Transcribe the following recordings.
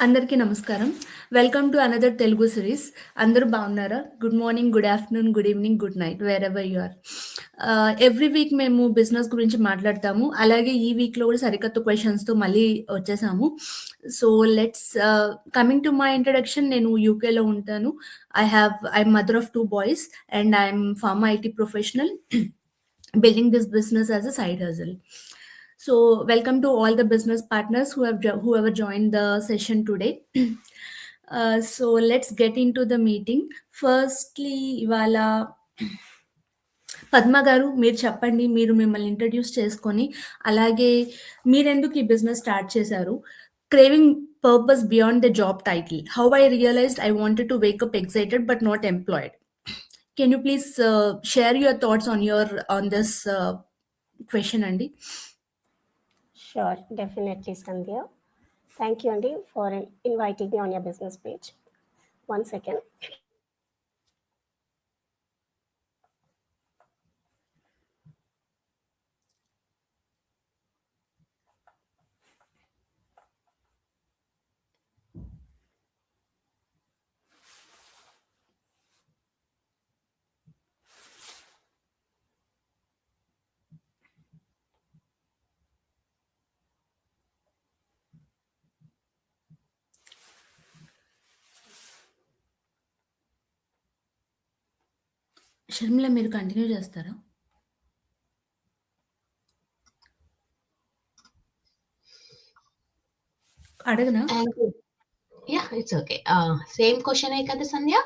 అందరికీ నమస్కారం. Welcome to another Telugu series. అందరూ బాగున్నారా? Good morning, good afternoon, good evening, good night wherever you are. Every week మేము business గురించి మాట్లాడతాము. అలాగే ఈ వీక్‌లో కూడా సరికొత్త క్వెషన్స్‌తో మళ్ళీ వచ్చేసాము. So let's coming to my introduction. నేను యూకేలో ఉంటాను. I'm mother of 2 boys and I'm pharma IT professional building this business as a side hustle. So, welcome to all the business partners whoever joined the session today. So, let's get into the meeting. Firstly, ఇవాళ పద్మ గారు మీరు చెప్పండి. మీరు మిమ్మల్ని introduce చేసుకొని, అలాగే మీరెందుకు ఈ బిజినెస్ స్టార్ట్ చేశారు? Craving purpose beyond the job title. How I realized I wanted to wake up excited but not employed. Can you please share your thoughts on this question, Andy? Sure, definitely, Sandhya. Thank you, Andy, for inviting me on your business page. 1 second. Sharmila మీరు continue చేస్తారా? అడగనా? Yeah, it's okay. Same question hai kada Sandhya?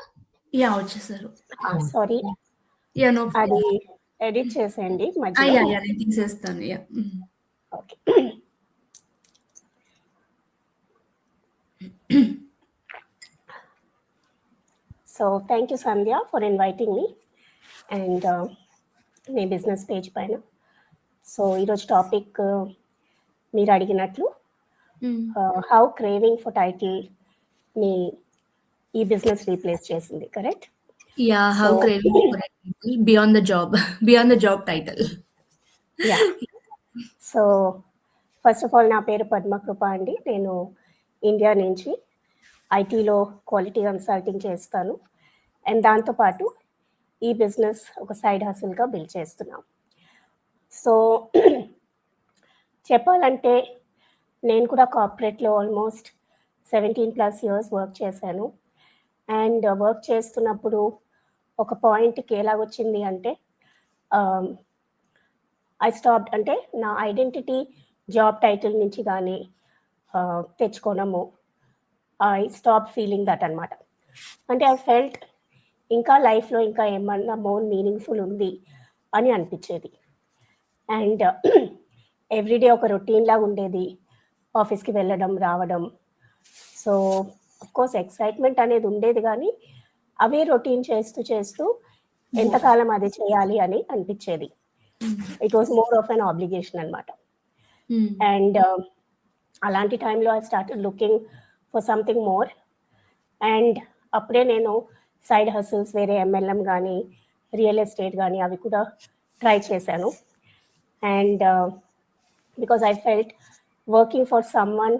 Yeah వచ్చేసారు. Sorry, yeah no అది edit చేసేయండి yeah మధ్యలో. Yeah నేను తీసేస్తాను. Yeah okay. So thank you Sandhya for inviting me and me business page పైన. సో ఈరోజు టాపిక్ మీరు అడిగినట్లు హౌ క్రేవింగ్ ఫర్ టైటిల్ మీ ఈ బిజినెస్ రీప్లేస్ చేసింది, correct? Yeah how craving for beyond the job title. Yeah. So first of all నా పేరు పద్మకృప అండి. నేను India నుంచి ఐటీలో క్వాలిటీ కన్సల్టింగ్ చేస్తాను అండ్ దాంతోపాటు ఈ బిజినెస్ ఒక సైడ్ హసిల్గా బిల్డ్ చేస్తున్నాం. సో చెప్పాలంటే నేను కూడా కార్పొరేట్లో ఆల్మోస్ట్ 17+ ఇయర్స్ వర్క్ చేశాను అండ్ వర్క్ చేస్తున్నప్పుడు ఒక పాయింట్కి ఎలాగొచ్చింది అంటే ఐ స్టాప్డ్, అంటే నా ఐడెంటిటీ జాబ్ టైటిల్ నుంచి కానీ తెచ్చుకోవడము, ఐ స్టాప్ ఫీలింగ్ దట్ అనమాట. అంటే ఐ ఫెల్ట్ ఇంకా లైఫ్లో ఇంకా ఏమన్నా మోర్ మీనింగ్ఫుల్ ఉంది అని అనిపించేది. అండ్ ఎవ్రీడే ఒక రొటీన్ లాగా ఉండేది, ఆఫీస్కి వెళ్ళడం రావడం. సో అఫ్కోర్స్ ఎక్సైట్మెంట్ అనేది ఉండేది, కానీ అవే రొటీన్ చేస్తూ చేస్తూ ఎంతకాలం అది చేయాలి అని అనిపించేది. It was more of an obligation అనమాట. అండ్ అలాంటి టైంలో I started looking for something more. And అప్పుడే నేను సైడ్ హసిల్స్ వేరే MLM కానీ రియల్ ఎస్టేట్ కానీ అవి కూడా ట్రై చేశాను. And because I felt working for someone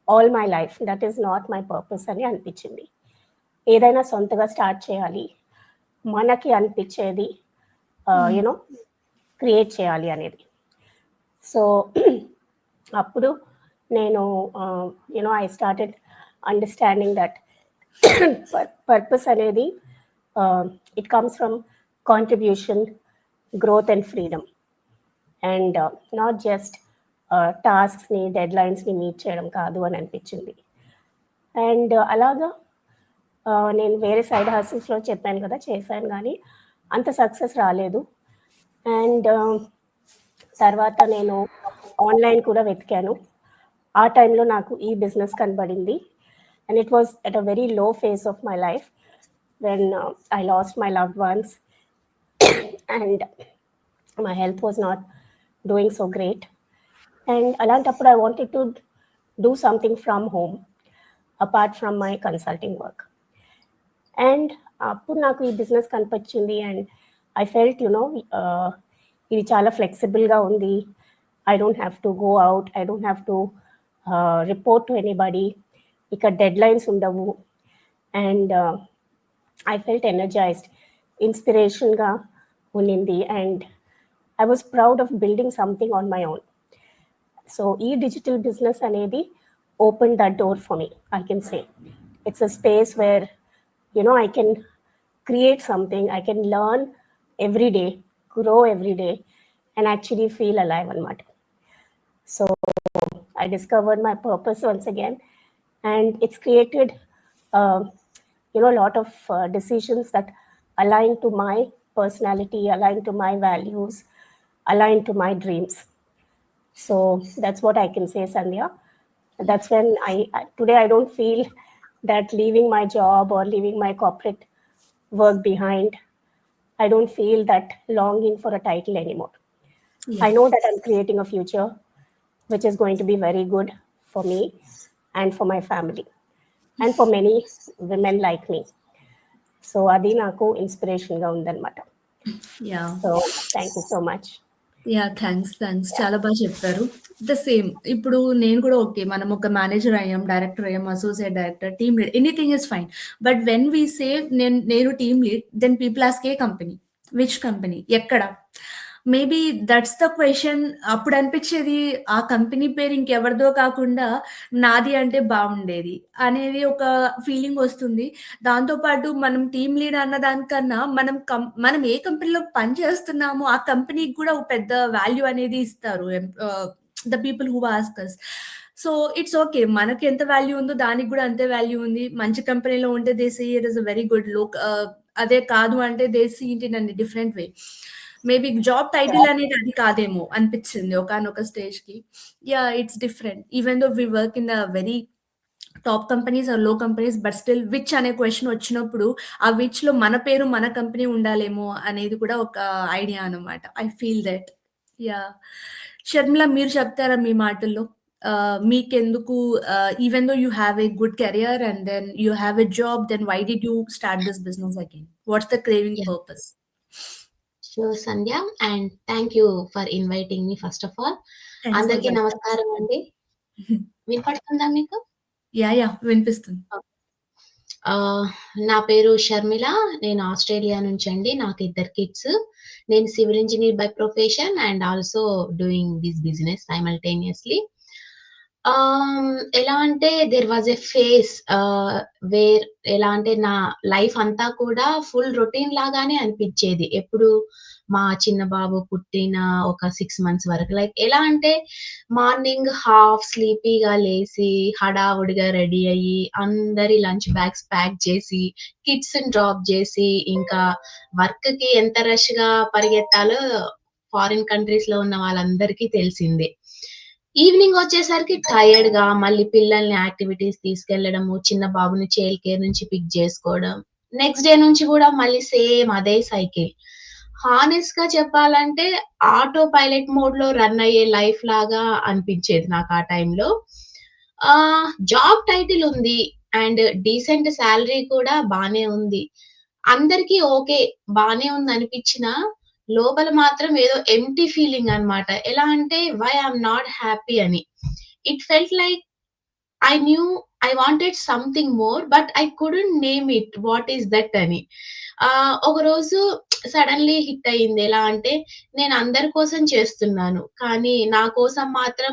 all my life that is not my purpose అని అనిపించింది. ఏదైనా సొంతగా స్టార్ట్ చేయాలి, మనకి అనిపించేది యూనో క్రియేట్ చేయాలి అనేది. సో అప్పుడు నేను I started understanding that purpose అనేది it comes from contribution, growth and freedom and not just టాస్క్స్ని డెడ్లైన్స్ని మీట్ చేయడం కాదు అని అనిపించింది. అండ్ అలాగా నేను వేరే సైడ్ హసిల్స్లో చెప్పాను కదా చేశాను, కానీ అంత సక్సెస్ రాలేదు. అండ్ తర్వాత నేను ఆన్లైన్ కూడా వెతికాను. ఆ టైంలో నాకు ఈ బిజినెస్ కనబడింది. And it was at a very low phase of my life when I lost my loved ones and my health was not doing so great. And అలాంటప్పుడు I wanted to do something from home apart from my consulting work. And అప్పుడు నాకు ఈ business కనిపించింది and I felt ఇది చాలా ఫ్లెక్సిబుల్గా ఉంది. I don't have to go out, I don't have to report to anybody. ఇక deadlines ఉండవు. And I felt energised, ఇన్స్పిరేషన్గా ఉన్నింది. And I was proud of building something on my own. So ఈ digital business అనేది open that door for me. I can say it's a space where I can create something, I can learn every day, grow every day, and actually feel alive anamata. So I discovered my purpose once again, and it's created a lot of decisions that align to my personality, align to my values, align to my dreams. So that's what I can say, Sandhya. That's when today I don't feel that leaving my job or leaving my corporate work behind, I don't feel that longing for a title anymore. Yeah. I know that I'm creating a future which is going to be very good for me and for my family and for many women like me. So adi naku inspiration ga undannamata. Yeah. So thank you so much. Yeah! Thanks. చాలా బాగా చెప్పారు. The same ఇప్పుడు నేను కూడా okay. మనం ఒక manager అయ్యాం, director అయ్యాం, associate director, team lead anything is fine. But when we say నేను team lead, then people ask a company? Which company? ఎక్కడ? Maybe that's the question. అప్పుడు అనిపించేది ఆ కంపెనీ పేరు ఇంకెవరిదో కాకుండా నాది అంటే బాగుండేది అనేది ఒక ఫీలింగ్ వస్తుంది. దాంతో పాటు మనం టీమ్ లీడ్ అన్న దానికన్నా మనం ఏ కంపెనీలో పని చేస్తున్నామో ఆ కంపెనీకి కూడా ఒక పెద్ద వాల్యూ అనేది ఇస్తారు the people who ask us. So it's okay. మనకి ఎంత వాల్యూ ఉందో దానికి కూడా అంతే వాల్యూ ఉంది. మంచి కంపెనీలో ఉంటే they see it is a very good look. అదే కాదు అంటే they see it in a different way. Maybe job title అనేది అది కాదేమో అనిపించింది ఒకానొక స్టేజ్‌కి. Yeah! It's different. Even though we work in the very top companies or low companies, but still which అనే క్వెషన్ వచ్చినప్పుడు ఆ విచ్‌లో మన పేరు, మన కంపెనీ ఉండాలేమో అనేది కూడా ఒక ఐడియా అన్నమాట. I feel that. Yeah! Sharmila, మీరు చెప్తారా మీ మాటల్లో? మీకెందుకు even though you have a good career and then you have a job, then why did you start this business again? What's the craving Yeah. Purpose? Sure, Sandhya, and thank you for inviting me first of all. Thanks for అందరికీ that. నమస్కారం అండి. వినపడుతుందా మీకు? Yeah! వినిపిస్తుంది. ఆహ్, నా పేరు షర్మిల. నేను ఆస్ట్రేలియా నుంచండి. నాకు 2 కిడ్స్. నేను civil engineer by profession and also doing this business simultaneously. ఎలా అంటే there was a phase where ఎలా అంటే నా లైఫ్ అంతా కూడా ఫుల్ రొటీన్ లాగానే అనిపించేది. ఎప్పుడు మా చిన్న బాబు పుట్టిన ఒక 6 మంత్స్ వరకు. లైక్ ఎలా అంటే మార్నింగ్ హాఫ్ స్లీపీగా లేసి, హడావుడిగా రెడీ అయ్యి, అందరి లంచ్ బ్యాగ్స్ ప్యాక్ చేసి, కిడ్స్‌ని డ్రాప్ జేసి, ఇంకా వర్క్‌కి ఎంత రష్‌గా పరిగెత్తాలో ఫారిన్ కంట్రీస్‌లో ఉన్న వాళ్ళందరికీ తెలిసిందే. ఈవినింగ్ వచ్చేసరికి టైర్డ్‌గా మళ్ళీ పిల్లల్ని యాక్టివిటీస్ తీసుకెళ్లడము, చిన్న బాబుని చైల్డ్ కేర్ నుంచి పిక్ జేసుకోవడం. నెక్స్ట్ డే నుంచి గూడా మళ్ళీ సేమ్ అదే సైకిల్. హానెస్ట్‌గా చెప్పాలంటే ఆటో పైలట్ మోడ్‌లో రన్ అయ్యే లైఫ్ లాగా అనిపించేది నాకు ఆ టైంలో. జాబ్ టైటిల్ ఉంది అండ్ డీసెంట్ సాలరీ కూడా బానే ఉంది. అందరికీ ఓకే. బానే ఉందనిపించినా లోపల మాత్రం ఏదో ఎంప్టీ ఫీలింగ్ అన్నమాట. ఎలా అంటే వై ఐయామ్ నాట్ హ్యాపీ అని. It felt like I knew I wanted something more but I couldn't name it what is that అని. ఒకరోజు సడెన్‌లీ హిట్ అయింది. ఎలా అంటే నేను అందరి కోసం చేస్తున్నాను. కానీ నా కోసం మాత్రం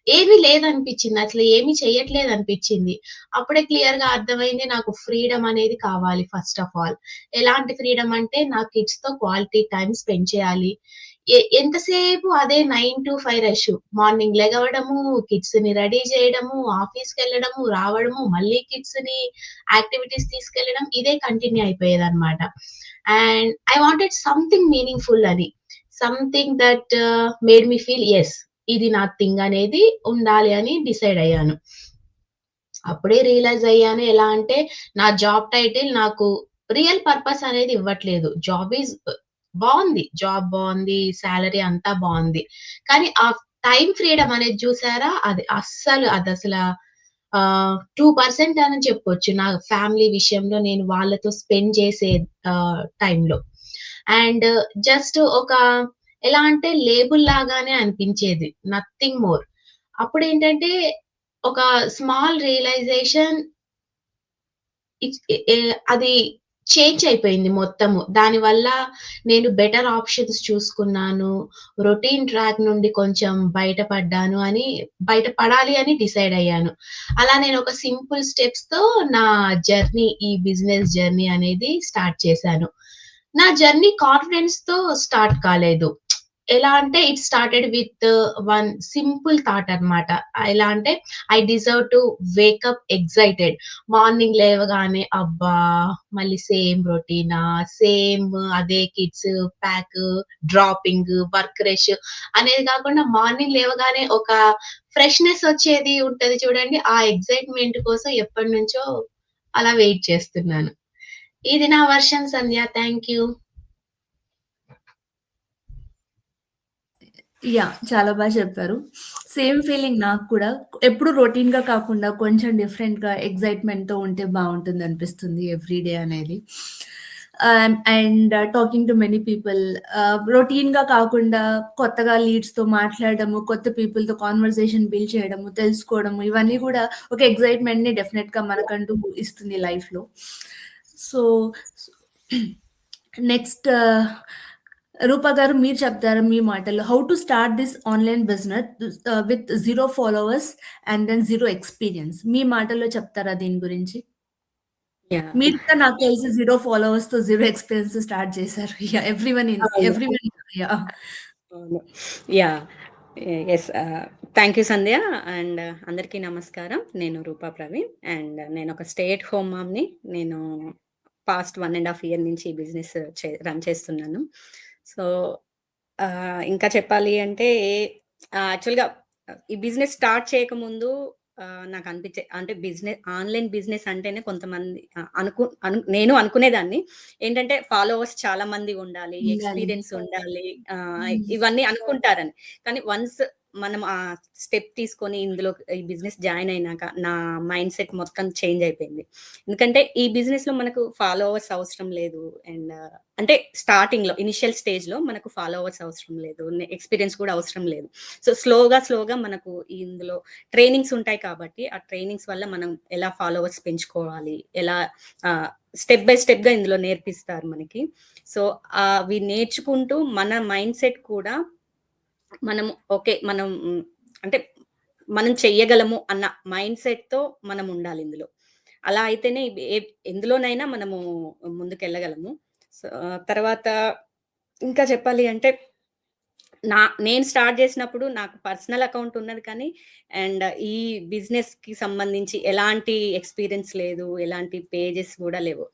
ఏమీ లేదనిపించింది. అసలు ఏమీ చెయ్యట్లేదనిపించింది. అప్పుడే క్లియర్‌గా అర్థమైంది నాకు ఫ్రీడమ్ అనేది కావాలి ఫస్ట్ ఆఫ్ ఆల్. ఎలాంటి ఫ్రీడమ్ అంటే నా కిడ్స్‌తో క్వాలిటీ టైమ్ స్పెండ్ చేయాలి. ఎంతసేపు అదే 9-5 రష్. మార్నింగ్ లెగవడము, కిడ్స్‌ని రెడీ చేయడము, ఆఫీస్‌కెళ్ళడము, రావడము, మళ్ళీ కిడ్స్‌ని యాక్టివిటీస్ తీసుకెళ్ళడం ఇదే కంటిన్యూ అయిపోయేదన్నమాట. And I wanted something meaningful అని. Something that made me feel yes ఇది నా థింగ్ అనేది ఉండాలి అని డిసైడ్ అయ్యాను. అప్పుడే రియలైజ్ అయ్యాను. ఎలా అంటే నా జాబ్ టైటిల్ నాకు రియల్ పర్పస్ అనేది ఇవ్వట్లేదు. బావుంది. జాబ్ బావుంది. సాలరీ అంతా బావుంది. కానీ ఆ టైమ్ ఫ్రీడమ్ అనేది చూసారా? అదసల 2% అని చెప్పొచ్చు. నా ఫ్యామిలీ విషయంలో నేను వాళ్ళతో స్పెండ్ చేసే టైంలో. అండ్ జస్ట్ ఎలా అంటే లేబుల్ లాగానే అనిపించేది. Nothing more. అప్పుడేంటంటే ఒక స్మాల్ రియలైజేషన్ అది చేంజ్ అయిపోయింది మొత్తము. దానివల్ల నేను బెటర్ ఆప్షన్స్ చూసుకున్నాను. రొటీన్ ట్రాక్ నుండి కొంచెం బయటపడాలి అని డిసైడ్ అయ్యాను. అలా నేను ఒక సింపుల్ స్టెప్స్‌తో నా ఈ బిజినెస్ జర్నీ అనేది స్టార్ట్ చేశాను. నా జర్నీ కాన్ఫిడెన్స్‌తో స్టార్ట్ కాలేదు. ఎలా అంటే it started with one simple thought అన్నమాట. ఎలా అంటే I deserve to wake up excited. Morning లేవగానే అబ్బా! మళ్ళీ సేమ్ రొటీనా, సేమ్ అదే kids, pack, dropping, work rush అనేది కాకుండా మార్నింగ్ లేవగానే ఒక ఫ్రెష్‌నెస్ వచ్చేది ఉంటది చూడండి. ఆ ఎక్సైట్‌మెంట్ కోసం ఎప్పటినుంచో అలా వెయిట్ చేస్తున్నాను. ఇది నా version Sandhya. Thank you. Yeah! చాలా చెప్పారు. సేమ్ ఫీలింగ్ నాకు కూడా. ఎప్పుడు రొటీన్‌గా కాకుండా కొంచెం డిఫరెంట్‌గా, ఎక్సైట్‌మెంట్‌తో ఉంటే బావుంటుందనిపిస్తుంది ఎవ్రీ డే అనేది. And talking to many people రొటీన్‌గా కాకుండా కొత్తగా లీడ్స్‌తో మాట్లాడడము, కొత్త పీపుల్‌తో కాన్వర్సేషన్ బిల్డ్ చేయడము, తెలుసుకోవడము ఇవన్నీ కూడా ఒక ఎక్సైట్‌మెంట్‌ని డెఫినెట్‌గా మనకంటూ ఇస్తుంది లైఫ్‌లో. సో, నెక్స్ట్ రూపా గారు మీరు చెప్తారా మీ మాటల్లో how to start this online business with 0 followers and then 0 experience. మీ మాటల్లో చెప్తారా దీని గురించి? యాహ్! మీరు కూడా నాకు తెలిసి 0 ఫాలోవర్స్‌తో 0 ఎక్స్‌పీరియన్స్‌తో స్టార్ట్ చేశారు. యాహ్! అవును. Everyone yeah! అవును. Yeah! Yes. Thank you Sandhya. And అందరికీ నమస్కారం. నేను రూపా ప్రవీణ్. అండ్ నేనొక స్టే ఎట్ హోమ్ మామ్‌ని. నేను పాస్ట్ 1 ½ ఇయర్ నుంచి ఈ బిజినెస్ రన్ చేస్తున్నాను. సో, ఇంకా చెప్పాలి అంటే యాక్చువల్‌గా ఈ బిజినెస్ స్టార్ట్ చేయకముందు నాకనిపించే అంటే ఆన్‌లైన్ బిజినెస్ అంటేనే కొంతమంది నేను అనుకునేదాన్ని. ఏంటంటే ఫాలోవర్స్ చాలా మంది ఉండాలి, ఉండాలి. ఎక్స్‌పీరియన్స్ ఉండాలి, హ్మ్. ఇవన్నీ అనుకుంటారని. కానీ వన్స్ మనం ఆ స్టెప్ తీసుకొని ఇందులో ఈ బిజినెస్ జాయిన్ అయినాక నా మైండ్ సెట్ మొత్తం చేంజ్ అయిపోయింది. ఎందుకంటే ఈ బిజినెస్‌లో మనకు ఫాలోవర్స్ అవసరం లేదు. అండ్ అంటే స్టార్టింగ్‌లో ఇనిషియల్ స్టేజ్‌లో మనకు ఫాలోవర్స్ అవసరం లేదు. ఎక్స్‌పీరియన్స్ కూడా అవసరం లేదు. సో, స్లోగా మనకు ఇందులో ట్రైనింగ్స్ ఉంటాయి కాబట్టి, ఆ ట్రైనింగ్స్ వల్ల మనం ఎలా ఫాలోవర్స్ పెంచుకోవాలి, ఎలా స్టెప్ బై స్టెప్‌గా ఇందులో నేర్పిస్తారు మనకి. సో, అవి నేర్చుకుంటూ మన మైండ్ సెట్ కూడా మనం ఓకే. అంటే మనం చెయ్యగలము అన్న మైండ్ సెట్‌తో మనం ఉండాలి ఇందులో. అలా అయితేనే ఎందులోనైనా మనము ముందుకెళ్ళగలము. సో, తర్వాత ఇంకా చెప్పాలి అంటే నేను స్టార్ట్ జేసినప్పుడు నాకు పర్సనల్ అకౌంట్ ఉన్నది కానీ, అండ్ ఈ బిజినెస్‌కి సంబంధించి ఎలాంటి ఎక్స్‌పీరియన్స్ లేదు. ఎలాంటి పేజెస్ గూడా లేవు.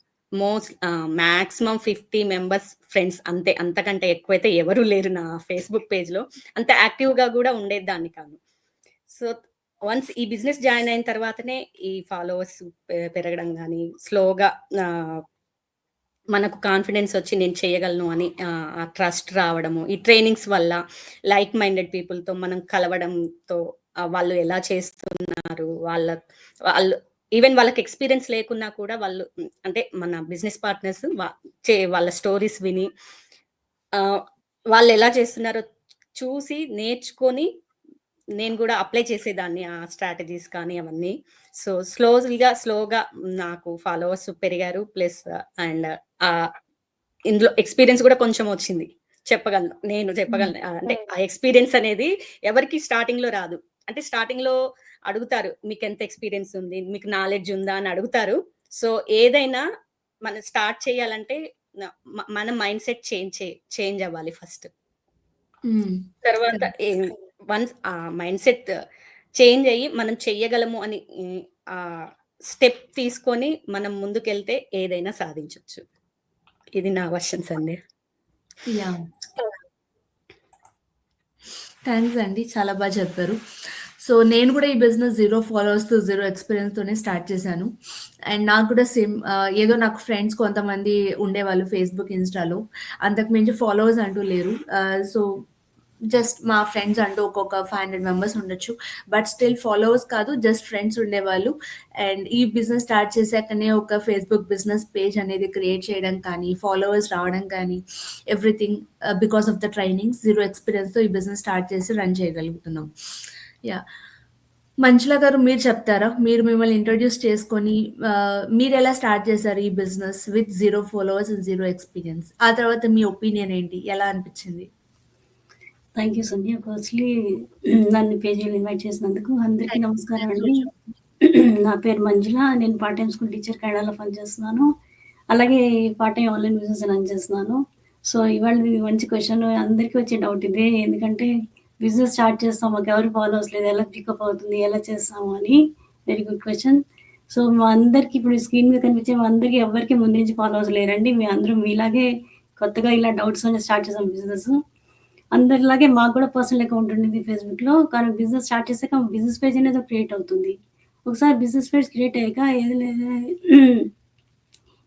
మాక్సిమం 50 మెంబర్స్ ఫ్రెండ్స్ అంతే. అంతకంటే ఎక్కువైతే ఎవరు లేరు నా ఫేస్‌బుక్ పేజ్‌లో. అంత యాక్టివ్‌గా గూడా ఉండేదాన్ని కాదు. సో, వన్స్ ఈ బిజినెస్ జాయిన్ అయిన తర్వాతనే ఈ ఫాలోవర్స్ పెరగడం గాని, స్లోగా ఆహ్ మనకు కాన్ఫిడెన్స్ వచ్చి నేను చేయగలను అని ఆ ట్రస్ట్ రావడము. ఈ ట్రైనింగ్స్ వల్ల లైక్ మైండెడ్ పీపుల్‌తో మనం కలవడంతో వాళ్ళు ఎలా చేస్తున్నారు, వాళ్ళు ఈవెన్ వాళ్ళకి ఎక్స్‌పీరియన్స్ లేకున్నా కూడా వాళ్ళు అంటే మన బిజినెస్ పార్ట్నర్స్ వాళ్ళ స్టోరీస్ విని ఆహ్, వాళ్ళెలా చేస్తున్నారో చూసి నేర్చుకొని నేను గూడా అప్లై చేసేదాన్ని ఆ స్ట్రాటజీస్ కానీ అవన్నీ. సో, స్లోగా నాకు ఫాలోవర్స్ పెరిగారు. ప్లస్ అండ్ ఆహ్, ఇందులో ఎక్స్‌పీరియన్స్ గూడా కొంచెం వచ్చింది. హ్మ్. చెప్పగలను. అంటే ఆ ఎక్స్‌పీరియన్స్ అనేది ఎవరికీ స్టార్టింగ్‌లో రాదు. అంటే స్టార్టింగ్‌లో అడుగుతారు. మీకెంత ఎక్స్‌పీరియన్స్ ఉంది? మీకు నాలెడ్జ్ ఉందా? అని అడుగుతారు. సో, ఏదైనా మనం స్టార్ట్ చేయాలంటే న మన మైండ్ సెట్ చేంజ్ అవ్వాలి ఫస్ట్. హ్మ్. తర్వాత కరెక్ట్. వన్స్ ఆ మైండ్ సెట్ చేంజ్ అయ్యి మనం చెయ్యగలము అని స్టెప్ తీసుకొని మనం ముందుకెళ్తే ఏదైనా సాధించొచ్చు. ఇది నా వర్షన్స్ అండి. యాహ్! థాంక్స్ అండి. చాలా చెప్పారు. సో, నేను కూడా ఈ బిజినెస్ 0 ఫాలోవర్స్‌తో, 0 ఎక్స్‌పీరియన్స్‌తోనే స్టార్ట్ చేశాను. అండ్ నాకు కూడా సేమ్ ఏదో నాకు ఫ్రెండ్స్ కొంతమంది ఉండేవాళ్ళు ఫేస్‌బుక్, ఇన్‌స్టాలో. అంతకు మించి ఫాలోవర్స్ అంటూ లేరు. సో, జస్ట్ మా ఫ్రెండ్స్ అంటూ ఒక్కొక్క 500 మెంబర్స్ ఉండొచ్చు. బట్ స్టిల్ ఫాలోవర్స్ కాదు. జస్ట్ ఫ్రెండ్స్ ఉండేవాళ్ళు. అండ్ ఈ బిజినెస్ స్టార్ట్ చేశాకనే ఒక ఫేస్‌బుక్ బిజినెస్ పేజ్ అనేది క్రియేట్ చేయడం కానీ, ఫాలోవర్స్ రావడం కానీ, everything because of the trainings 0 ఎక్స్‌పీరియన్స్‌తో ఈ బిజినెస్ స్టార్ట్ చేసి రన్ చేయగలుగుతున్నాం. యాహ్! మంజుల గారు మీరు చెప్తారా? మీరు మిమ్మల్ని ఇంట్రొడ్యూస్ చేసుకొని మీరెలా స్టార్ట్ చేశారు ఈ business with 0 followers and 0 experience? ఆ తర్వాత మీ ఒపీనియన్ ఏంటి? ఎలా అనిపిచ్చింది? Thank you Sandhya. ఫస్ట్‌లీ నన్ను పేజీలో ఇన్వైట్ చేసినందుకు అందరికీ నమస్కారం అండి. నా పేరు మంజుల. నేను పార్ట్ టైమ్ స్కూల్ టీచర్ కన్నడలో పనిచేస్తున్నాను. అలాగే part time online business run చేస్తున్నాను. సో, ఇవాళది మంచి క్వెషన్. అందరికీ వచ్చే డౌట్ ఇదే. ఎందుకంటే బిజినెస్ స్టార్ట్ చేస్తాం. మాకెవరు ఫాలోవర్స్ లేదు. ఎలా పికప్ అవుతుంది? ఎలా చేస్తాము అని. Very good question. సో, మా అందరికీ ఇప్పుడు స్క్రీన్ మీద కనిపించే మా అందరికీ ఎవ్వరికీ ముందు నుంచి ఫాలోవర్స్ లేరండి. అందరూ మీలాగే కొత్తగా ఇలా డౌట్స్‌తోనే స్టార్ట్ చేసాం బిజినెస్. అందరిలాగే మాకు కూడా పర్సనల్ అకౌంట్ ఉండింది ఫేస్‌బుక్‌లో. కానీ బిజినెస్ స్టార్ట్ చేసాక బిజినెస్ పేజ్ అనేది క్రియేట్ అవుతుంది. ఒకసారి బిజినెస్ పేజ్ క్రియేట్ అయ్యాక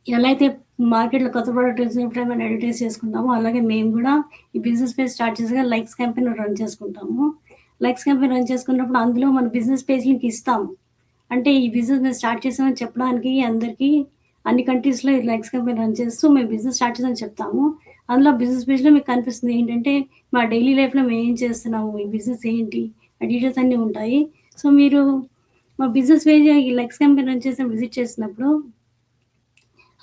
ఎలా అయితే మార్కెట్‌లో కొత్త ప్రొడక్ట్ వచ్చినప్పుడు ఏమైనా అడ్వర్టైజ్ చేసుకుంటామో, అలాగే మేము కూడా ఈ బిజినెస్ పేజ్ స్టార్ట్ చేసాక లైక్స్ క్యాంపెయిన్ రన్ చేసుకుంటాము. లైక్స్ క్యాంపెయిన్ రన్ చేసుకున్నప్పుడు అందులో మన బిజినెస్ పేజ్ లింక్ ఇస్తాము. అంటే ఈ బిజినెస్ మేము స్టార్ట్ చేసామని చెప్పడానికి అందరికీ అన్ని కంట్రీస్‌లో ఈ లైక్స్ క్యాంపెయిన్ రన్ చేస్తూ మేము బిజినెస్ స్టార్ట్ చేసామని చెప్తాము. అందులో బిజినెస్ పేజ్‌లో మీకు కనిపిస్తుంది ఏంటంటే, మా డైలీ లైఫ్‌లో మేము ఏం చేస్తున్నాము, ఈ బిజినెస్ ఏంటి, ఆ డీటెయిల్స్ అన్నీ ఉంటాయి. సో, మీరు మా బిజినెస్ పేజ్ ఈ లైక్స్ క్యాంపెయిన్ రన్ చేసి విజిట్ చేసినప్పుడు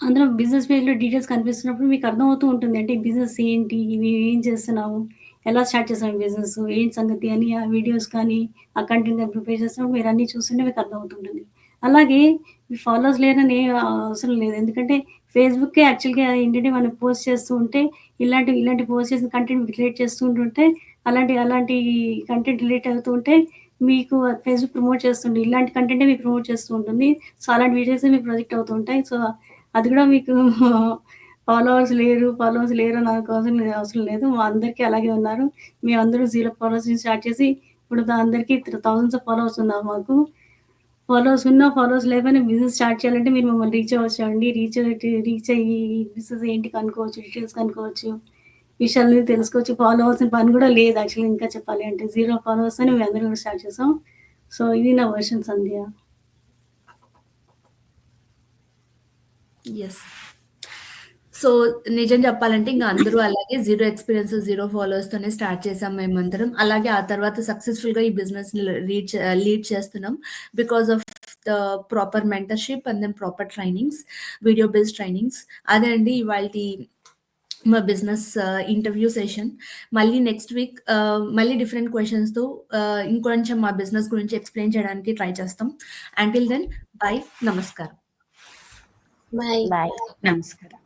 అందులో బిజినెస్ పేజ్‌లో డీటెయిల్స్ కనిపిస్తున్నప్పుడు మీకు అర్థమవుతూ ఉంటుంది. అంటే ఈ బిజినెస్ ఏంటి? మేము ఏం చేస్తున్నాము? ఎలా స్టార్ట్ చేసాము బిజినెస్? ఏంటి సంగతి అని ఆ వీడియోస్ కానీ, ఆ కంటెంట్ కానీ ప్రిపేర్ చేసినప్పుడు మీరు అన్నీ చూస్తుంటే మీకు అర్థమవుతుంటుంది. అలాగే ఈ ఫాలోవర్స్ లేరని అవసరం లేదు. ఎందుకంటే ఫేస్‌బుక్కే యాక్చువల్‌గా ఏంటంటే మనం పోస్ట్ చేస్తూ ఉంటే ఇలాంటి పోస్ట్ చేసిన కంటెంట్ క్రియేట్ చేస్తూ ఉంటుంటే అలాంటి కంటెంట్ రిలేట్ అవుతూ ఉంటే మీకు ఫేస్‌బుక్ ప్రమోట్ చేస్తుంది. ఇలాంటి కంటెంటే మీకు ప్రమోట్ చేస్తూ ఉంటుంది. సో, అలాంటి వీడియోసే మీకు ప్రొజెక్ట్ అవుతూ ఉంటాయి. సో, అది కూడా మీకు ఫాలోవర్స్ లేరు అని అనుకోవాల్సిన అవసరం లేదు. మా అందరికీ అలాగే ఉన్నారు. మేమందరూ 0 ఫాలోవర్స్ నుంచి స్టార్ట్ చేసి ఇప్పుడు అందరికీ థౌసండ్స్ ఆఫ్ ఫాలోవర్స్ ఉన్నారు మాకు. ఫాలోవర్స్ ఉన్నా, ఫాలోవర్స్ లేకపోయినా బిజినెస్ స్టార్ట్ చేయాలంటే మీరు మమ్మల్ని రీచ్ అవ్వచ్చండి. రీచ్ అయ్యి బిజినెస్ ఏంటి కనుక్కోవచ్చు, డీటెయిల్స్ కనుక్కోవచ్చు, విషయాలన్నీ తెలుసుకోవచ్చు. ఫాలోవర్స్ పని కూడా లేదు యాక్చువల్‌గా ఇంకా చెప్పాలి అంటే. 0 ఫాలోవర్స్ అని మేమందరం కూడా స్టార్ట్ చేసాం. సో, ఇది నా వెర్షన్ సంధ్య. యెస్. సో, నిజం చెప్పాలంటే ఇంక అందరూ అలాగే 0 ఎక్స్‌పీరియన్స్, 0 ఫాలోవర్స్‌తోనే స్టార్ట్ చేసాం మేమందరం. అలాగే ఆ తర్వాత సక్సెస్‌ఫుల్‌గా ఈ బిజినెస్‌ని లీడ్ చేస్తున్నాం. Because of the proper mentorship and then proper trainings, video based trainings. అదే అండి ఇవాల్టి మా బిజినెస్ ఇంటర్వ్యూ సెషన్. మళ్ళీ నెక్స్ట్ వీక్ మళ్ళీ డిఫరెంట్ క్వెషన్స్‌తో ఇంకొంచెం మా బిజినెస్ గురించి ఎక్స్‌ప్లెయిన్ చేయడానికి ట్రై చేస్తాం. Until then bye. నమస్కారం. బాయ్. బాయ్. నమస్కారం.